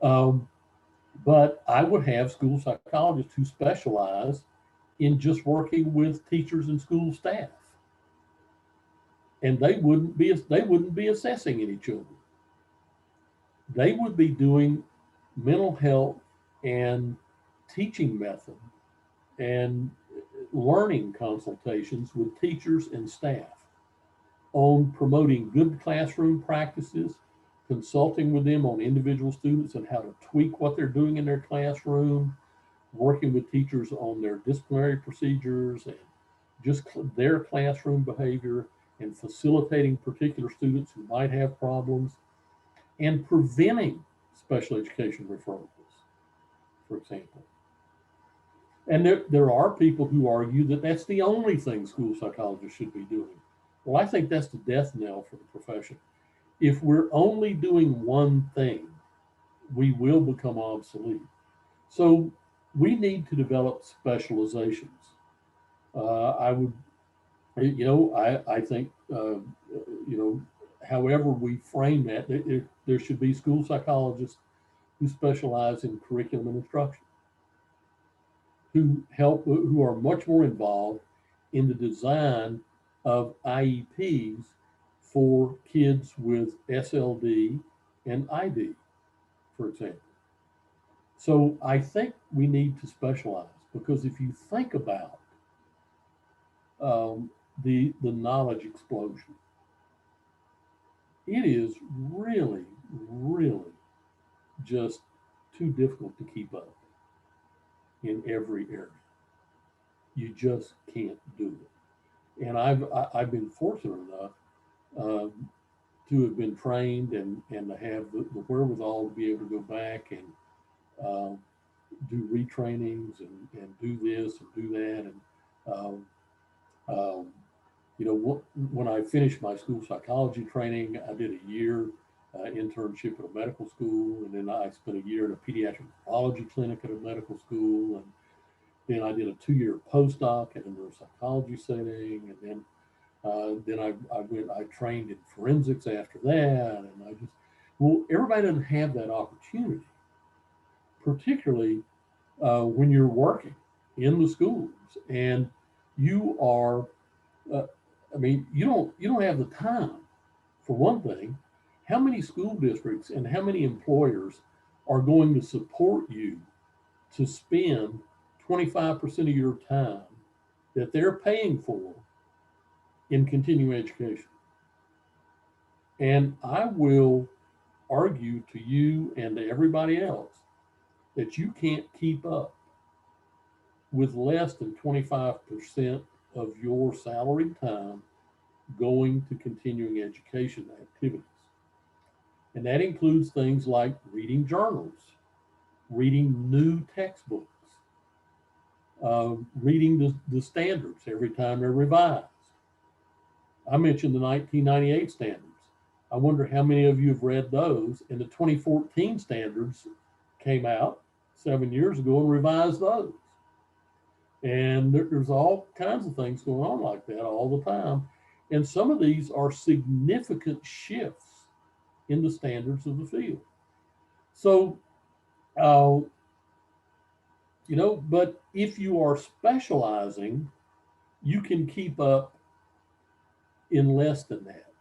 S3: up, but I would have school psychologists who specialize in just working with teachers and school staff. And they wouldn't be assessing any children. They would be doing mental health and teaching method and learning consultations with teachers and staff on promoting good classroom practices, consulting with them on individual students and how to tweak what they're doing in their classroom, working with teachers on their disciplinary procedures and just their classroom behavior, and facilitating particular students who might have problems, and preventing special education referrals, for example. And there are people who argue that that's the only thing school psychologists should be doing. Well, I think that's the death knell for the profession. If we're only doing one thing, we will become obsolete. So we need to develop specializations. I would, I think, however we frame that, there should be school psychologists who specialize in curriculum and instruction, who are much more involved in the design of IEPs for kids with SLD and ID, for example. So I think we need to specialize, because if you think about the knowledge explosion, it is really, really just too difficult to keep up in every area. You just can't do it. And I've been fortunate enough to have been trained and to have the wherewithal to be able to go back and do retrainings and do this and do that. And when I finished my school psychology training, I did a year internship at a medical school, and then I spent a year at a pediatric pathology clinic at a medical school, and then I did a 2-year postdoc in a neuropsychology setting, and then I trained in forensics after that, and everybody doesn't have that opportunity, particularly when you're working in the schools and you are. You don't have the time, for one thing. How many school districts and how many employers are going to support you to spend 25% of your time that they're paying for in continuing education? And I will argue to you and to everybody else that you can't keep up with less than 25% of your salaried time going to continuing education activities. And that includes things like reading journals, reading new textbooks, reading the standards every time they're revised. I mentioned the 1998 standards. I wonder how many of you have read those. And the 2014 standards came out 7 years ago and revised those. And there's all kinds of things going on like that all the time. And some of these are significant shifts in the standards of the field. So, but if you are specializing, you can keep up in less than that.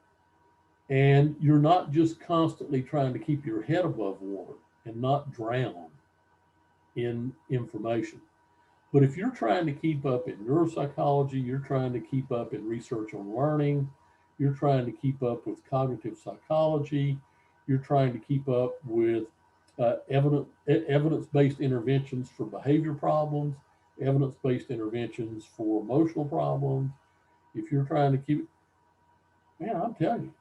S3: And you're not just constantly trying to keep your head above water and not drown in information. But if you're trying to keep up in neuropsychology, you're trying to keep up in research on learning, you're trying to keep up with cognitive psychology, you're trying to keep up with evidence-based interventions for behavior problems, evidence-based interventions for emotional problems. If you're trying to keep, man, I'm telling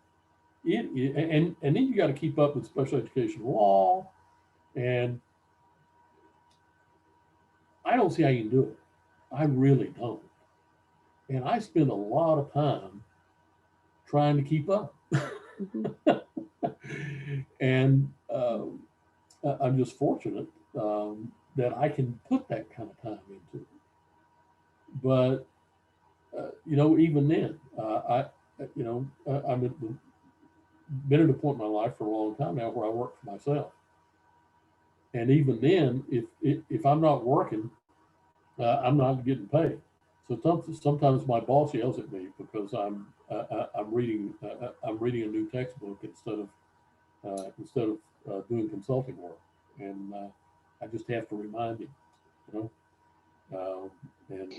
S3: you, and then you got to keep up with special education law, and I don't see how you can do it. I really don't. And I spend a lot of time trying to keep up. And I'm just fortunate that I can put that kind of time into it. But, even then, I've been at a point in my life for a long time now where I work for myself. And even then, if I'm not working, I'm not getting paid. So sometimes my boss yells at me because I'm reading a new textbook instead of doing consulting work, and I just have to remind him, you know, and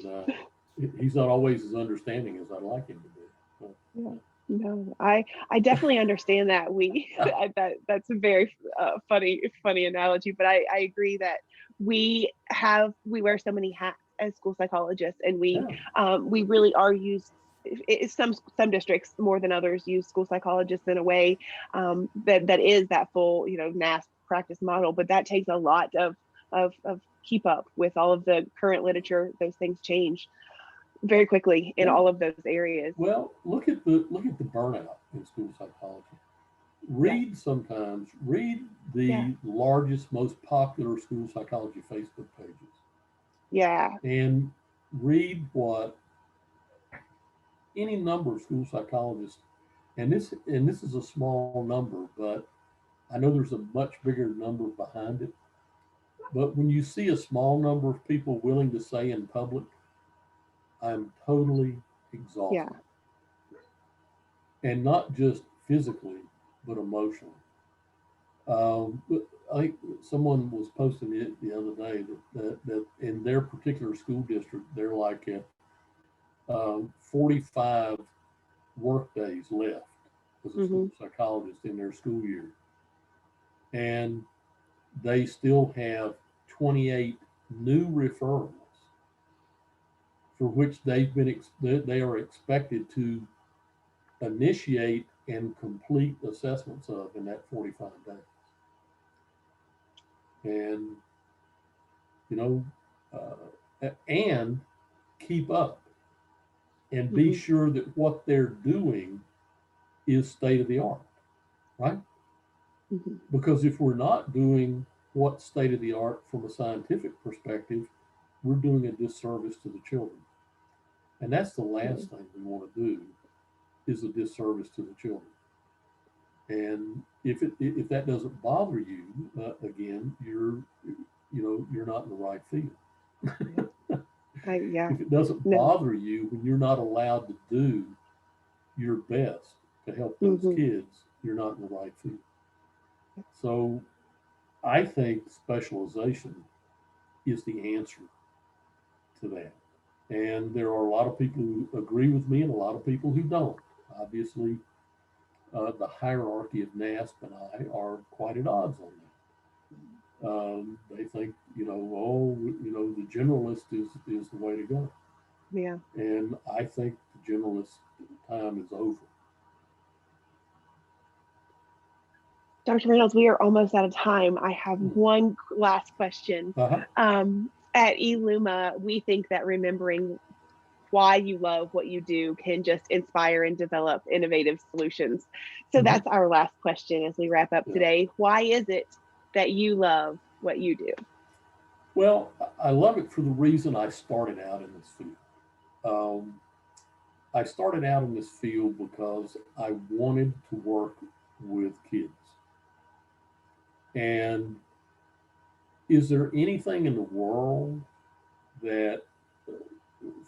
S3: he's not always as understanding as I'd like him to be. So,
S2: Yeah. No, I definitely understand that. That's a very funny analogy, but I agree that we wear so many hats as school psychologists, and
S3: yeah,
S2: we really are used. Some districts more than others use school psychologists in a way that is that full NASP practice model, but that takes a lot of keep up with all of the current literature. Those things change very quickly in
S3: yeah.
S2: all of those areas.
S3: Well, look at the burnout in school psychology.
S2: Yeah,
S3: Read
S2: yeah,
S3: the largest, most popular school psychology Facebook pages,
S2: yeah.
S3: and read what any number of school psychologists, and this is a small number, but I know there's a much bigger number behind it. But when you see a small number of people willing to say in public, I'm totally
S2: Yeah.
S3: exhausted, and not just physically, but emotionally. I think someone was posting it the other day that in their particular school district, they're like at 45 work days left as a
S2: Hmm.
S3: school psychologist in their school year. And they still have 28 new referrals for which they are expected to initiate and complete assessments of in that 45 days. And, you know, and keep up and be
S2: Hmm.
S3: sure that what they're doing is state of the art, right?
S2: Hmm.
S3: Because if we're not doing what's state of the art from a scientific perspective, we're doing a disservice to the children. And that's the last thing we want to do is a disservice to the children. And if that doesn't bother you, again, you're not in the right field.
S2: Yeah. Yeah.
S3: If it doesn't
S2: No.
S3: bother you when you're not allowed to do your best to help those
S2: Hmm.
S3: kids, you're not in the right field. So I think specialization is the answer to that. And there are a lot of people who agree with me and a lot of people who don't. Obviously, the hierarchy of NASP and I are quite at odds on that. They think, the generalist is the way to go.
S2: Yeah.
S3: And I think the generalist time is over.
S2: Dr. Reynolds, we are almost out of time. I have one last question.
S3: Uh-huh.
S2: At eLuma, we think that remembering why you love what you do can just inspire and develop innovative solutions. So
S3: Mm-hmm.
S2: that's our last question as we wrap up
S3: Yeah.
S2: today. Why is it that you love what you do?
S3: Well, I love it for the reason I started out in this field. Um, I started out in this field because I wanted to work with kids. And is there anything in the world that,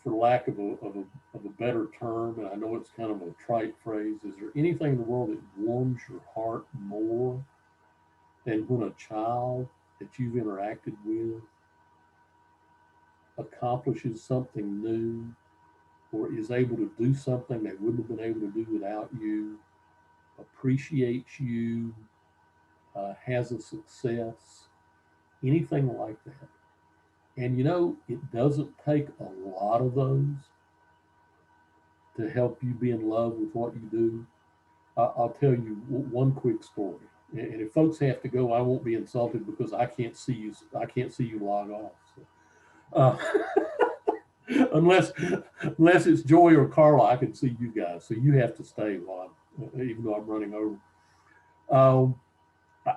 S3: for lack of a better term, and I know it's kind of a trite phrase, is there anything in the world that warms your heart more than when a child that you've interacted with accomplishes something new or is able to do something they wouldn't have been able to do without you, appreciates you, has a success, anything like that? And it doesn't take a lot of those to help you be in love with what you do. I'll tell you one quick story. And if folks have to go, I won't be insulted because I can't see you. I can't see you log off. So, unless it's Joy or Carla, I can see you guys. So you have to stay even though I'm running over. Um,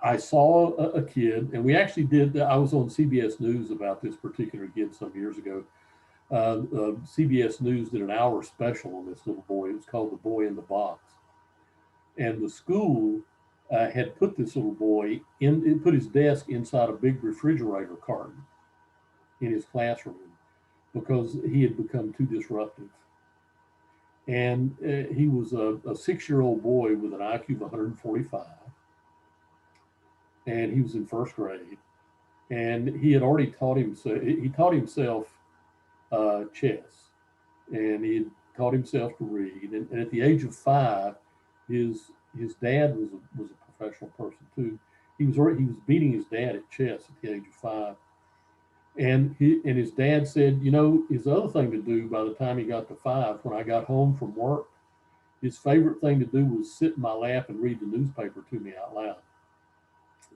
S3: I saw a kid, and we actually did. I was on CBS News about this particular kid some years ago. CBS News did an hour special on this little boy. It was called "The Boy in the Box," and the school had put this little boy put his desk inside a big refrigerator carton in his classroom. because he had become too disruptive. And he was a 6-year-old boy with an IQ of 145, and he was in first grade. And he had already taught himself. He taught himself chess, and he had taught himself to read. And at the age of 5, his dad was a professional person too. He was beating his dad at chess at the age of 5. And his dad said, you know, his other thing to do by the time he got to 5, when I got home from work, his favorite thing to do was sit in my lap and read the newspaper to me out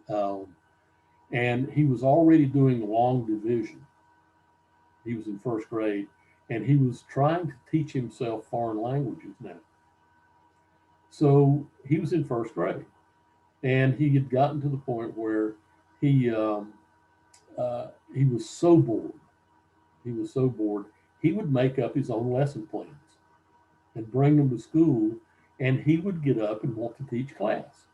S3: loud. And he was already doing long division. He was in first grade, and he was trying to teach himself foreign languages now. So he was in first grade, and he had gotten to the point where he was so bored. He was so bored, he would make up his own lesson plans and bring them to school, and he would get up and want to teach class.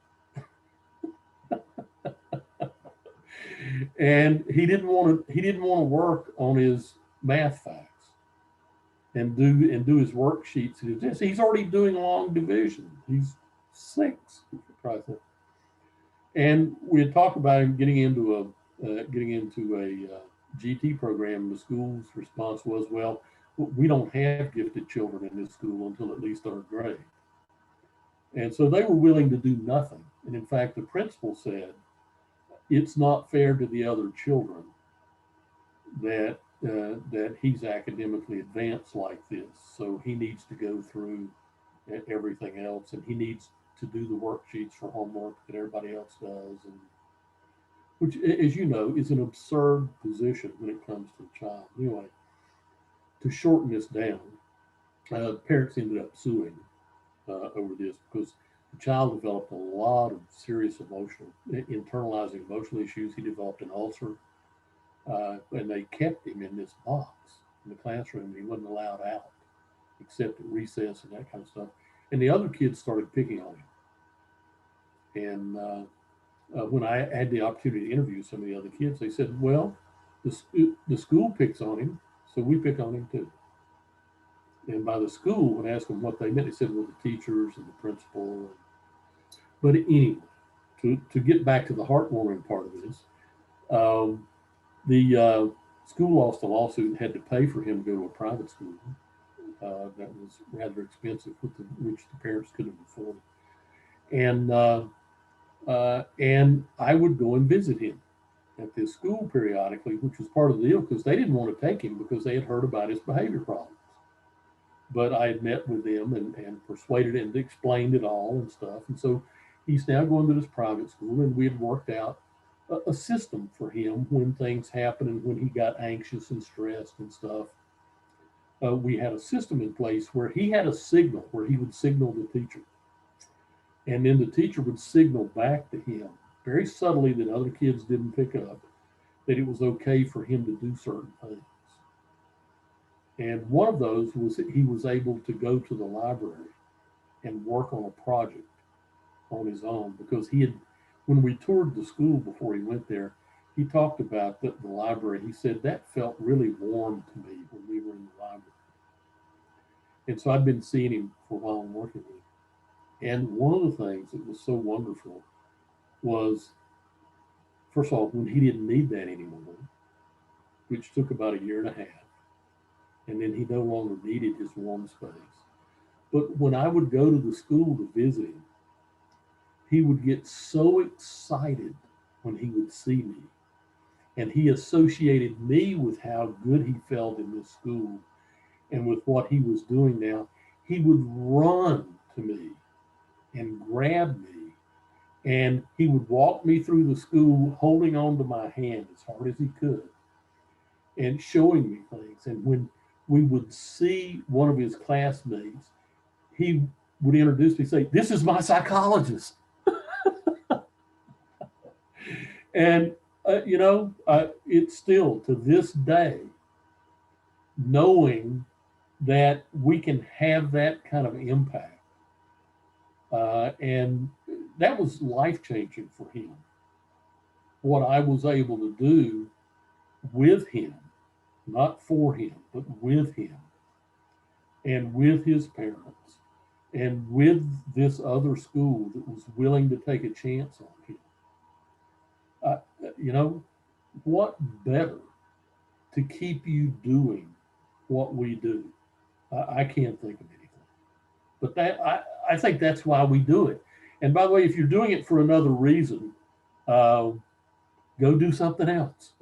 S3: And he didn't want to work on his math facts and do his worksheets. He's already doing long division. He's 6, and we had talked about him getting into a GT program. The school's response was, well, we don't have gifted children in this school until at least 3rd grade. And so they were willing to do nothing. And in fact, the principal said, it's not fair to the other children that he's academically advanced like this. So he needs to go through everything else, and he needs to do the worksheets for homework that everybody else does, and which, as you know, is an absurd position when it comes to a child. Anyway, to shorten this down, parents ended up suing over this because the child developed a lot of serious internalizing emotional issues. He developed an ulcer, and they kept him in this box in the classroom. He wasn't allowed out except at recess and that kind of stuff. And the other kids started picking on him. And when I had the opportunity to interview some of the other kids, they said, well, the school picks on him, so we pick on him too. And by the school, when I asked them what they meant, they said, well, the teachers and the principal. But anyway, to get back to the heartwarming part of this, the school lost a lawsuit and had to pay for him to go to a private school. That was rather expensive, which the parents couldn't afford. And I would go and visit him at this school periodically, which was part of the deal because they didn't want to take him because they had heard about his behavior problems. But I had met with them and persuaded him to explain it all and stuff. And so he's now going to this private school, and we had worked out a system for him when things happen and when he got anxious and stressed and stuff. We had a system in place where he had a signal where he would signal the teacher. And then the teacher would signal back to him very subtly that other kids didn't pick up, that it was okay for him to do certain things. And one of those was that he was able to go to the library and work on a project on his own, because when we toured the school before he went there, he talked about the library. He said, that felt really warm to me when we were in the library. And so I'd been seeing him for a while and working with him. And one of the things that was so wonderful was, first of all, when he didn't need that anymore, which took about 1.5 years, and then he no longer needed his warm space. But when I would go to the school to visit him, he would get so excited when he would see me. And he associated me with how good he felt in this school and with what he was doing now. He would run to me and grab me, and he would walk me through the school holding on to my hand as hard as he could and showing me things. And when we would see one of his classmates, he would introduce me, say, this is my psychologist. And it's still to this day, knowing that we can have that kind of impact. And that was life-changing for him. What I was able to do with him, not for him, but with him and with his parents and with this other school that was willing to take a chance on him. You know, what better to keep you doing what we do? I can't think of anything. But I think that's why we do it. And by the way, if you're doing it for another reason, go do something else.